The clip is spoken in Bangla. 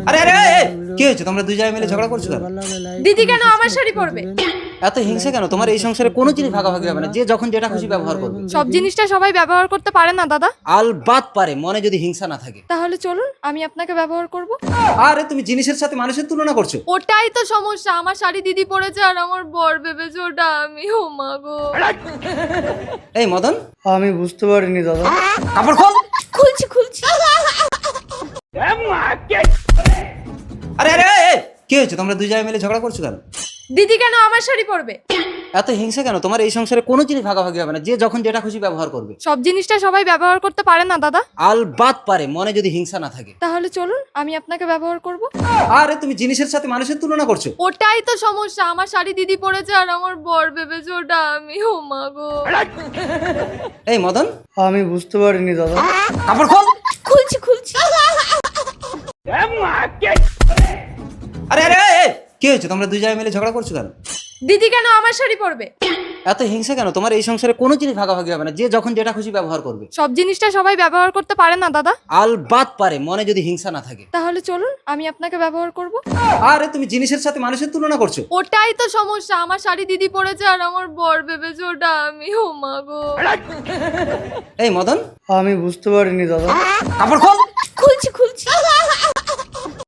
আরে আরে কি হয়েছে? তোমরা দুই জায়গায় মিলে ঝগড়া করছো কেন? দিদি কেন আমার শাড়ি পরবে? এত হিংসা কেন? তোমার এই সংসারে কোনো জিনিস ভাগাভাগি হবে না, যে যখন যেটা খুশি ব্যবহার করবে। সব জিনিসটা সবাই ব্যবহার করতে পারে না দাদা। আলবাত পারে, মনে যদি হিংসা না থাকে। তাহলে চলুন আমি আপনাকে ব্যবহার করব। আরে তুমি জিনিসের সাথে মানুষের তুলনা করছো। ওটাই তো সমস্যা, আমার শাড়ি দিদি পরেছে আর আমার বর ভেবেছে ওটা আমি। ও মা গো। এই মদন, আমি বুঝতে পারিনি দাদা। কাপড় খোল। খুলছি। আরে আরে কি হয়েছে? তোমরা দুই জায়গায় মিলে ঝগড়া করছো কেন? দিদি কেন আমার শাড়ি পরবে? এত হিংসা কেন? তোমার এই সংসারে কোনো জিনিস ভাগাভাগি হবে না, যে যখন যেটা খুশি ব্যবহার করবে। সব জিনিসটা সবাই ব্যবহার করতে পারে না দাদা। আলবাত পারে, মনে যদি হিংসা না থাকে। তাহলে চলুন আমি আপনাকে ব্যবহার করব। আরে তুমি জিনিসের সাথে মানুষের তুলনা করছো। ওটাই তো সমস্যা, আমার শাড়ি দিদি পরেছে আর আমার বর ভেবেছে ওটা আমি। ও মা গো। এই মদন, আমি বুঝতে পারিনি দাদা। কাপড় খোল। খুলছি। আরে আরে কি হয়েছে? তোমরা দুই জায়গায় মিলে ঝগড়া করছো কেন? দিদি কেন আমার শাড়ি পরবে? এত হিংসা কেন? তোমার এই সংসারে কোনো জিনিস ভাগাভাগি হবে না, যে যখন যেটা খুশি ব্যবহার করবে। সব জিনিসটা সবাই ব্যবহার করতে পারে না দাদা। আলবাত পারে, মনে যদি হিংসা না থাকে। তাহলে চলুন আমি আপনাকে ব্যবহার করব। আরে তুমি জিনিসের সাথে মানুষের তুলনা করছো। ওটাই তো সমস্যা, আমার শাড়ি দিদি পরেছে আর আমার বর ভেবেছে ওটা আমি। ও মা গো। এই মদন, আমি বুঝতে পারিনি দাদা। কাপড় খোল। খুলছি।